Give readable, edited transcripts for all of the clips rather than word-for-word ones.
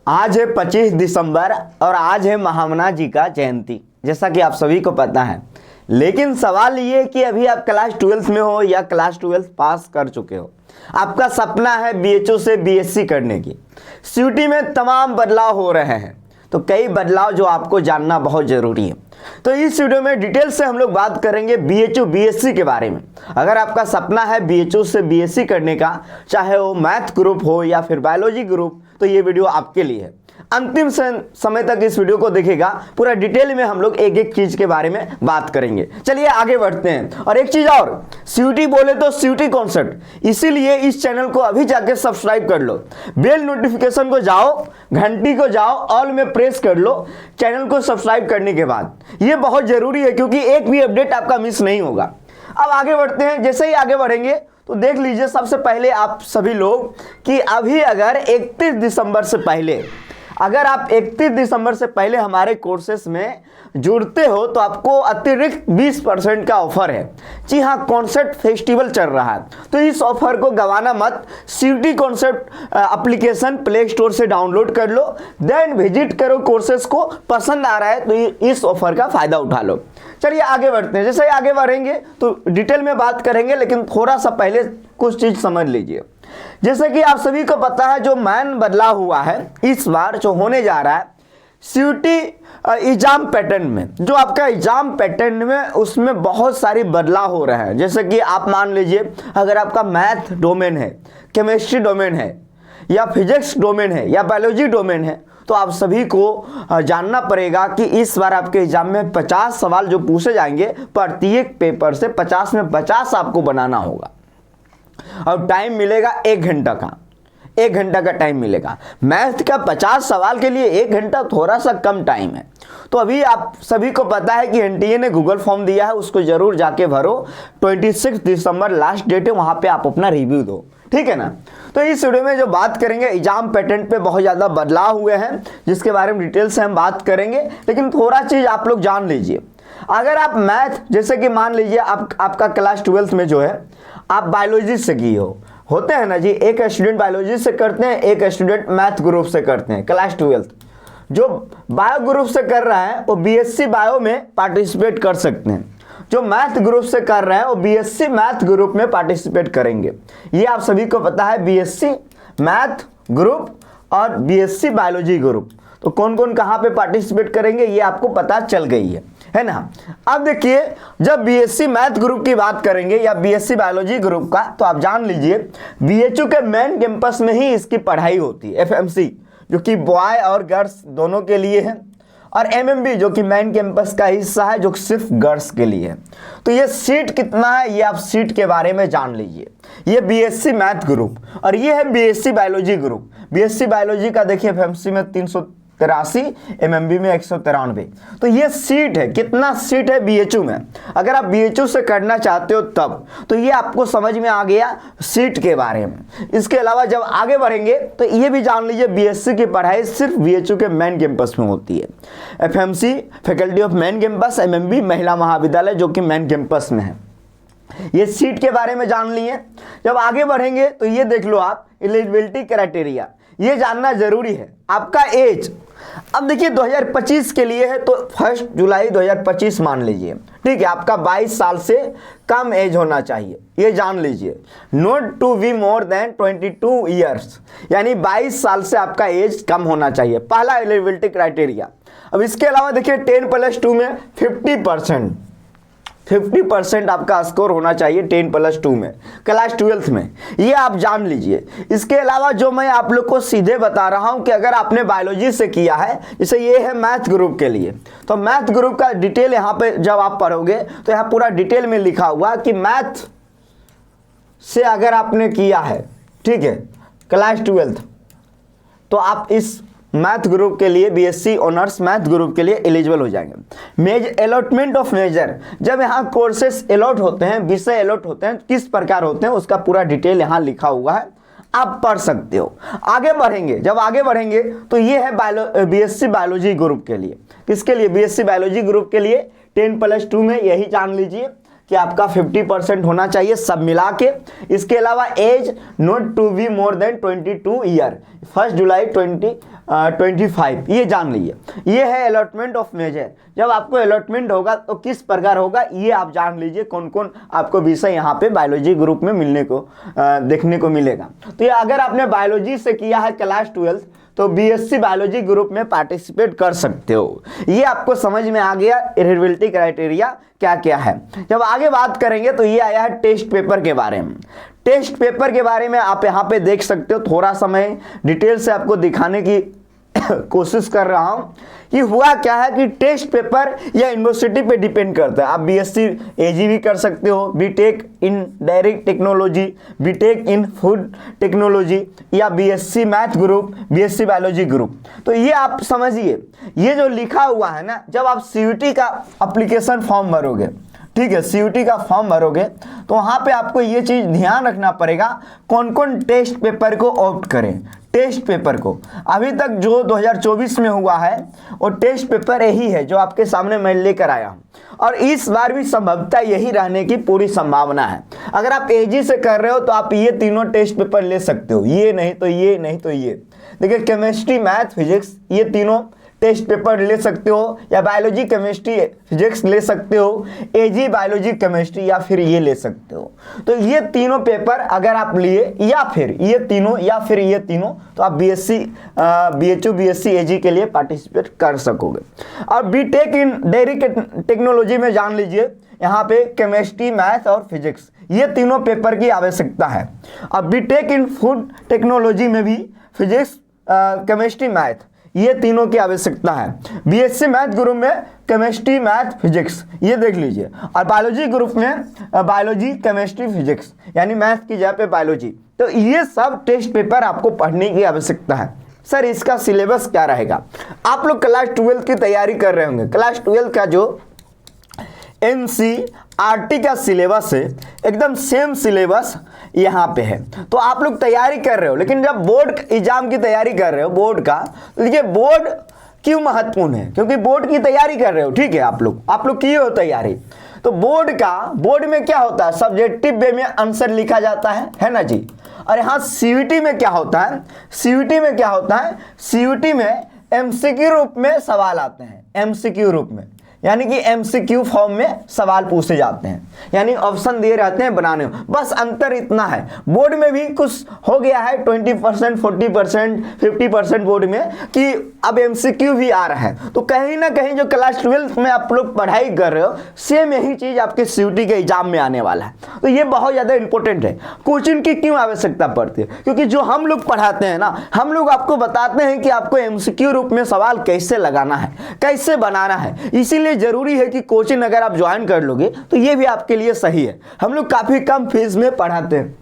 आज है 25 दिसंबर और आज है महामना जी का जयंती, जैसा कि आप सभी को पता है। लेकिन सवाल ये कि अभी आप क्लास 12 में हो या क्लास 12 पास कर चुके हो, आपका सपना है बीएचयू से बीएससी करने की। सीयूटी में तमाम बदलाव हो रहे हैं, तो कई बदलाव जो आपको जानना बहुत ज़रूरी है। तो इस वीडियो में डिटेल से हम लोग बात करेंगे बीएचयू बीएससी के बारे में। अगर आपका सपना है बीएचयू से बीएससी करने का, चाहे वो मैथ ग्रुप हो या फिर बायोलॉजी ग्रुप, तो ये वीडियो आपके लिए है। अंतिम समय तक इस वीडियो को देखेगा, पूरा डिटेल में हम लोग एक एक चीज के बारे में बात करेंगे। चलिए आगे बढ़ते हैं। और एक चीज और, सीयूटी बोले तो सीयूटी कॉन्सेप्ट, इसीलिए इस चैनल को अभी जाके सब्सक्राइब कर लो, बेल नोटिफिकेशन को जाओ, घंटी को जाओ, ऑल में प्रेस कर लो चैनल को सब्सक्राइब करने के बाद। ये बहुत जरूरी है क्योंकि एक भी अपडेट आपका मिस नहीं होगा। अब आगे बढ़ते हैं। जैसे ही आगे बढ़ेंगे तो देख लीजिए सबसे पहले आप सभी लोग कि अभी अगर 31 दिसंबर से पहले, अगर आप 31 दिसंबर से पहले हमारे कोर्सेस में जुड़ते हो तो आपको अतिरिक्त 20% का ऑफर है। जी हाँ, कॉन्सेप्ट फेस्टिवल चल रहा है, तो इस ऑफर को गंवाना मत। CUT concept application play store से डाउनलोड कर लो, देन विजिट करो कोर्सेस को। पसंद आ रहा है तो इस ऑफर का फायदा उठा लो। चलिए आगे बढ़ते हैं। जैसे ही आगे बढ़ेंगे तो डिटेल में बात करेंगे, लेकिन थोड़ा सा पहले कुछ चीज समझ लीजिए। जैसे कि आप सभी को पता है, जो मैन बदलाव हुआ है इस बार जो होने जा रहा है सीयूटी एग्जाम पैटर्न में, जो आपका एग्जाम पैटर्न में उसमें बहुत सारी बदलाव हो रहे हैं। जैसे कि आप मान लीजिए अगर आपका मैथ डोमेन है, केमिस्ट्री डोमेन है, या फिजिक्स डोमेन है, या बायोलॉजी डोमेन है, तो आप सभी को जानना पड़ेगा कि इस बार आपके एग्जाम में 50 सवाल जो पूछे जाएंगे प्रत्येक पेपर से, 50 में 50 आपको बनाना होगा। और टाइम मिलेगा 1 घंटा का, 1 घंटा का टाइम मिलेगा। मैथ का 50 सवाल के लिए 1 घंटा थोड़ा सा कम टाइम है। तो अभी आप सभी को पता है कि एनटीए ने गूगल फॉर्म दिया है, उसको जरूर जाके भरो। 26 दिसंबर लास्ट डेट है, वहां पे आप अपना रिव्यू दो, ठीक है ना। तो इस वीडियो में जो बात करेंगे, एग्जाम पैटर्न पे बहुत ज़्यादा बदलाव हुए हैं जिसके बारे में डिटेल से हम बात करेंगे। लेकिन थोड़ा चीज़ आप लोग जान लीजिए। अगर आप मैथ, जैसे कि मान लीजिए आपका क्लास 12 में जो है आप बायोलॉजी से की हो, होते हैं ना जी, एक स्टूडेंट बायोलॉजी से करते हैं, एक स्टूडेंट मैथ ग्रुप से करते हैं क्लास 12। जो बायो ग्रुप से कर रहा है वो बीएससी बायो में पार्टिसिपेट कर सकते हैं, जो मैथ ग्रुप से कर रहे हैं वो बीएससी मैथ ग्रुप में पार्टिसिपेट करेंगे। ये आप सभी को पता है, बीएससी मैथ ग्रुप और बीएससी बायोलॉजी ग्रुप, तो कौन कौन कहाँ पे पार्टिसिपेट करेंगे ये आपको पता चल गई है ना। अब देखिए, जब बीएससी मैथ ग्रुप की बात करेंगे या बीएससी बायोलॉजी ग्रुप का, तो आप जान लीजिए बीएचयू के मेन कैंपस में ही इसकी पढ़ाई होती है। एफएमसी जो कि बॉय और गर्ल्स दोनों के लिए है, और एमएमबी जो कि मेन कैंपस का हिस्सा है जो सिर्फ गर्ल्स के लिए है। तो ये सीट कितना है ये आप सीट के बारे में जान लीजिए। ये बीएससी मैथ ग्रुप और ये है BSc biology group. BSc biology का देखिए एफएमसी में 383, एमएमबी में 193। तो ये सीट है, कितना सीट है बीएचयू में। अगर आप बीएचयू से करना चाहते हो तब, तो ये आपको समझ में आ गया सीट के बारे में। इसके अलावा जब आगे बढ़ेंगे तो ये भी जान लीजिए बीएससी की पढ़ाई सिर्फ बीएचयू के मेन कैंपस में होती है। FMC faculty of main campus, MMB महिला महाविद्यालय जो कि मेन कैंपस में है। ये सीट के बारे में जान लिए। जब आगे बढ़ेंगे तो ये देख लो आप, एलिजिबिलिटी क्राइटेरिया, ये जानना जरूरी है। आपका एज, अब देखिए 2025 के लिए है तो 1 जुलाई 2025 मान लीजिए, ठीक है। आपका 22 साल से कम एज होना चाहिए, ये जान लीजिए। Not to be more than 22 years, यानी 22 साल से आपका एज कम होना चाहिए, पहला एलिजिबिलिटी क्राइटेरिया। अब इसके अलावा देखिए 10+2 में 50% आपका स्कोर होना चाहिए 10+2 में, क्लास 12 में, ये आप जान लीजिए। इसके अलावा जो मैं आप लोग को सीधे बता रहा हूं कि अगर आपने बायोलॉजी से किया है, जैसे ये है मैथ ग्रुप के लिए, तो मैथ ग्रुप का डिटेल यहाँ पे जब आप पढ़ोगे तो यहाँ पूरा डिटेल में लिखा हुआ कि मैथ से अगर आपने किया है, ठीक है, क्लास 12, तो आप इस मैथ ग्रुप के लिए, बीएससी ऑनर्स मैथ ग्रुप के लिए एलिजिबल हो जाएंगे। अलॉटमेंट ऑफ मेजर, जब यहाँ कोर्सेस अलॉट होते हैं, विषय अलॉट होते हैं, किस प्रकार होते हैं उसका पूरा डिटेल यहाँ लिखा हुआ है, आप पढ़ सकते हो। आगे बढ़ेंगे, जब आगे बढ़ेंगे तो ये है बीएससी बायोलॉजी ग्रुप के लिए। किसके लिए? बीएससी बायोलॉजी ग्रुप के लिए 10+2 में, यही जान लीजिए कि आपका 50% होना चाहिए सब मिला के। इसके अलावा age not to be more than 22 year, 1 जुलाई 25 ये जान लीजिए। ये है अलॉटमेंट ऑफ मेजर। जब आपको अलॉटमेंट होगा तो किस प्रकार होगा ये आप जान लीजिए, कौन कौन आपको विषय यहाँ पे बायोलॉजी ग्रुप में मिलने को देखने को मिलेगा। तो ये अगर आपने बायोलॉजी से किया है क्लास 12 तो बीएससी बायोलॉजी ग्रुप में पार्टिसिपेट कर सकते हो। ये आपको समझ में आ गया एलिजिबिलिटी क्राइटेरिया क्या क्या है। जब आगे बात करेंगे तो ये आया है टेस्ट पेपर के बारे में। टेस्ट पेपर के बारे में आप यहाँ पे देख सकते हो, थोड़ा समय डिटेल से आपको दिखाने की कोशिश कर रहा हूं कि हुआ क्या है कि टेस्ट पेपर या यूनिवर्सिटी पे डिपेंड करता है। आप बीएससी एजी भी कर सकते हो, BTech in direct technology, BTech in food technology, या BSc math group, BSc biology group. तो ये आप समझिए, ये जो लिखा हुआ है ना, जब आप सीयूटी का एप्लीकेशन फॉर्म भरोगे, ठीक है, सीयूटी का फॉर्म भरोगे तो वहां पे आपको ये चीज ध्यान रखना पड़ेगा कौन कौन टेस्ट पेपर को ऑप्ट करें। टेस्ट पेपर को अभी तक जो 2024 में हुआ है वो टेस्ट पेपर यही है जो आपके सामने मैं लेकर आया हूं, और इस बार भी संभवतः यही रहने की पूरी संभावना है। अगर आप एजी से कर रहे हो तो आप ये तीनों टेस्ट पेपर ले सकते हो, ये नहीं तो ये, नहीं तो ये। देखिए केमिस्ट्री, मैथ, फिजिक्स, ये तीनों टेस्ट पेपर ले सकते हो, या बायोलॉजी केमिस्ट्री फिजिक्स ले सकते हो, एजी बायोलॉजी केमिस्ट्री, या फिर ये ले सकते हो। तो ये तीनों पेपर अगर आप लिए, या फिर ये तीनों, या फिर ये तीनों, तो आप बीएससी बीएचयू बीएससी एजी के लिए पार्टिसिपेट कर सकोगे। और बीटेक इन डायरेक्ट टेक्नोलॉजी में जान लीजिए, यहाँ पे केमिस्ट्री, मैथ और फिजिक्स, ये तीनों पेपर की आवश्यकता है। अब बीटेक इन फूड टेक्नोलॉजी में भी फिजिक्स, केमिस्ट्री, मैथ, ये तीनों की आवश्यकता है। बीएससी मैथ ग्रुप में केमिस्ट्री, मैथ, फिजिक्स, ये देख लीजिए। और बायोलॉजी ग्रुप में बायोलॉजी, केमिस्ट्री, फिजिक्स, यानी मैथ की जगह पे बायोलॉजी। तो ये सब टेस्ट पेपर आपको पढ़ने की आवश्यकता है। सर इसका सिलेबस क्या रहेगा? आप लोग क्लास 12 की तैयारी कर रहे होंगे। क्लास 12 का जो एनसीईआरटी का सिलेबस है, एकदम सेम सिलेबस यहाँ पे है। तो आप लोग तैयारी कर रहे हो, लेकिन जब बोर्ड एग्जाम की तैयारी कर रहे हो, बोर्ड का, तो देखिए बोर्ड क्यों महत्वपूर्ण है, क्योंकि बोर्ड की तैयारी कर रहे हो, ठीक है, आप लोग किए हो तैयारी। तो बोर्ड में क्या होता है, सब्जेक्टिव वे में आंसर लिखा जाता है ना जी। और यहाँ सीयूटी में क्या होता है, सीयूटी में एमसीक्यू रूप में सवाल आते हैं, एमसीक्यू रूप में, यानी कि एमसीक्यू फॉर्म में सवाल पूछे जाते हैं, यानी ऑप्शन दिए रहते हैं बनाने में। बस अंतर इतना है, बोर्ड में भी कुछ हो गया है 20%, 40%, 50% बोर्ड में, कि अब एमसीक्यू भी आ रहा है। तो कहीं ना कहीं जो क्लास 12 में आप लोग पढ़ाई कर रहे हो, सेम यही चीज आपके सीयूटी के एग्जाम में आने वाला है। तो ये बहुत ज्यादा इंपॉर्टेंट है। कोचिंग की क्यों आवश्यकता पड़ती है? क्योंकि जो हम लोग पढ़ाते हैं ना, हम लोग आपको बताते हैं कि आपको एमसीक्यू रूप में सवाल कैसे लगाना है, कैसे बनाना है। इसीलिए जरूरी है कि कोचिंग अगर आप ज्वाइन कर लोगे तो ये भी आपके लिए सही है। हम लोग काफी कम फीस में पढ़ाते हैं।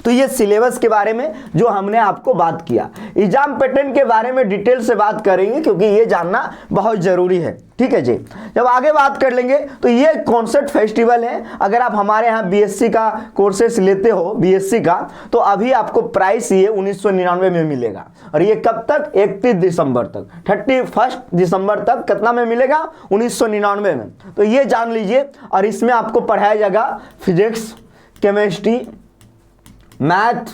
तो ये सिलेबस के बारे में जो हमने आपको बात किया, एग्जाम पैटर्न के बारे में डिटेल से बात करेंगे, क्योंकि ये जानना बहुत जरूरी है, ठीक है जी। जब आगे बात कर लेंगे तो ये कॉन्सेप्ट फेस्टिवल है। अगर आप हमारे यहाँ बीएससी का कोर्सेस लेते हो, बीएससी का, तो अभी आपको प्राइस ये 1999 में मिलेगा। और ये कब तक? 31 दिसंबर तक, 31 दिसंबर तक कितना में मिलेगा? 1999 में। तो ये जान लीजिए। और इसमें आपको पढ़ाया जाएगा फिजिक्स, केमिस्ट्री, मैथ,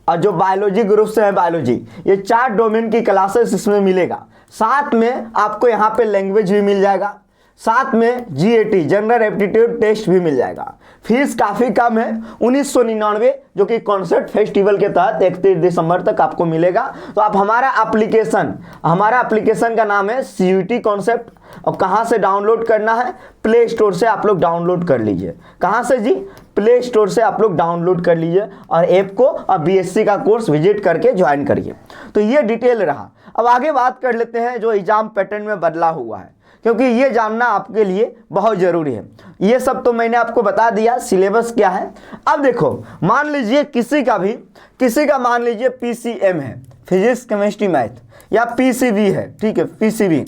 और जो बायोलॉजी ग्रुप से है बायोलॉजी, ये 4 डोमेन की क्लासेस इसमें मिलेगा। साथ में आपको यहाँ पे लैंग्वेज भी मिल जाएगा, साथ में जीएटी जनरल एप्टीट्यूड टेस्ट भी मिल जाएगा। फीस काफी कम है, 1999, जो कि कॉन्सेप्ट फेस्टिवल के तहत 31 दिसंबर तक आपको मिलेगा। तो आप हमारा एप्लीकेशन का नाम है सीयूटी कॉन्सेप्ट। और कहाँ से डाउनलोड करना है? प्ले स्टोर से आप लोग डाउनलोड कर लीजिए। कहाँ से जी? प्ले स्टोर से आप लोग डाउनलोड कर लीजिए और ऐप को और बीएससी का कोर्स विजिट करके ज्वाइन करिए। तो ये डिटेल रहा। अब आगे बात कर लेते हैं जो एग्जाम पैटर्न में बदलाव हुआ है, क्योंकि ये जानना आपके लिए बहुत जरूरी है। ये सब तो मैंने आपको बता दिया, सिलेबस क्या है। अब देखो, मान लीजिए किसी का मान लीजिए पीसीएम है, फिजिक्स, केमिस्ट्री, मैथ, या पीसीबी है, ठीक है, PCB,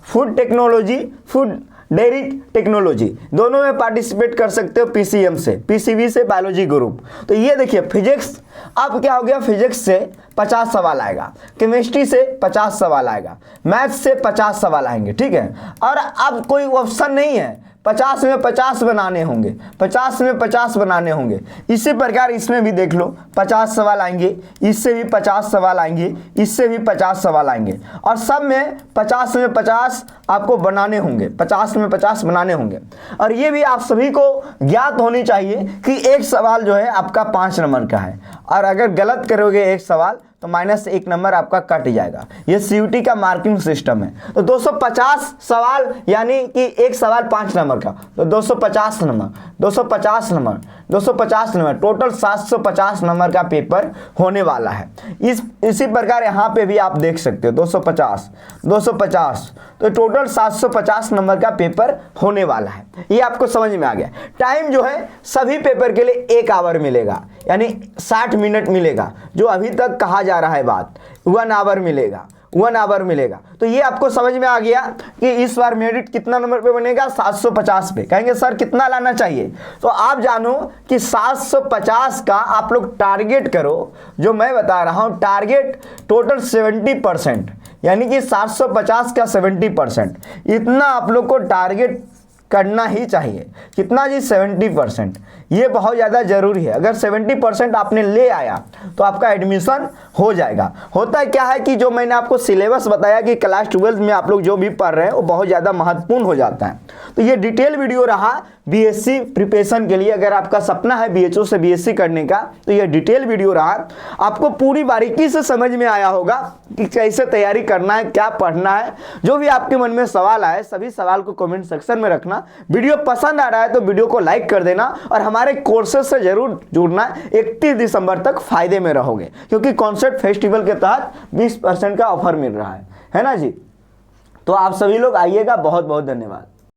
food technology, food dairy technology, दोनों में पार्टिसिपेट कर सकते हो पीसीएम से, पीसीबी से बायोलॉजी ग्रुप। तो ये देखिए फिजिक्स, अब क्या हो गया, फिजिक्स से 50 सवाल आएगा, केमिस्ट्री से 50 सवाल आएगा, मैथ से 50 सवाल आएंगे, ठीक है। और अब कोई ऑप्शन नहीं है, 50 में 50 बनाने होंगे, 50 में 50 बनाने होंगे। इसी प्रकार इसमें भी देख लो 50 सवाल आएंगे, इससे भी 50 सवाल आएंगे, इससे भी 50 सवाल आएंगे, और सब में 50 में 50 आपको बनाने होंगे, 50 में 50 बनाने होंगे। और ये भी आप सभी को ज्ञात होनी चाहिए कि एक सवाल जो है आपका 5 नंबर का है, और अगर गलत करोगे एक सवाल तो -1 नंबर आपका कट जाएगा। ये सीयूटी का मार्किंग सिस्टम है। तो 250 सवाल यानी कि एक सवाल 5 नंबर का, तो 250 number, 250 number, 250 number, total 750 number का पेपर होने वाला है। इसी प्रकार यहाँ पे भी आप देख सकते हो 250, 250, तो टोटल 750 नंबर का पेपर होने वाला है। ये आपको समझ में आ गया। टाइम जो है सभी पेपर के लिए 1 आवर मिलेगा, यानी 60 मिनट मिलेगा। जो अभी तक कहा जा रहा है बात, 1 आवर मिलेगा, 1 आवर मिलेगा। तो ये आपको समझ में आ गया कि इस बार मेरिट कितना नंबर पे बनेगा, 750 पे। कहेंगे सर कितना लाना चाहिए, तो आप जानो कि 750 का आप लोग टारगेट करो। जो मैं बता रहा हूँ टारगेट टोटल 70%, यानी कि 750 का 70%, इतना आप लोग को टारगेट करना ही चाहिए। कितना जी, 70%। ये बहुत ज़्यादा ज़रूरी है। अगर 70% आपने ले आया तो आपका एडमिशन हो जाएगा। होता क्या है कि जो मैंने आपको सिलेबस बताया कि क्लास 12 में आप लोग जो भी पढ़ रहे हैं वो बहुत ज़्यादा महत्वपूर्ण हो जाता है। तो ये डिटेल वीडियो रहा बीएससी प्रिपरेशन के लिए। अगर आपका सपना है बीएचओ से बीएससी करने का तो ये डिटेल वीडियो रहा। आपको पूरी बारीकी से समझ में आया होगा कि कैसे तैयारी करना है, क्या पढ़ना है। जो भी आपके मन में सवाल आए सभी सवाल को कमेंट सेक्शन में रखना। वीडियो पसंद आ रहा है तो वीडियो को लाइक कर देना, और हमारे कोर्सेज से जरूर जुड़ना। 31 दिसंबर तक फायदे में रहोगे, क्योंकि कॉन्सेप्ट फेस्टिवल के तहत 20% का ऑफर मिल रहा है ना जी। तो आप सभी लोग आइएगा। बहुत बहुत धन्यवाद।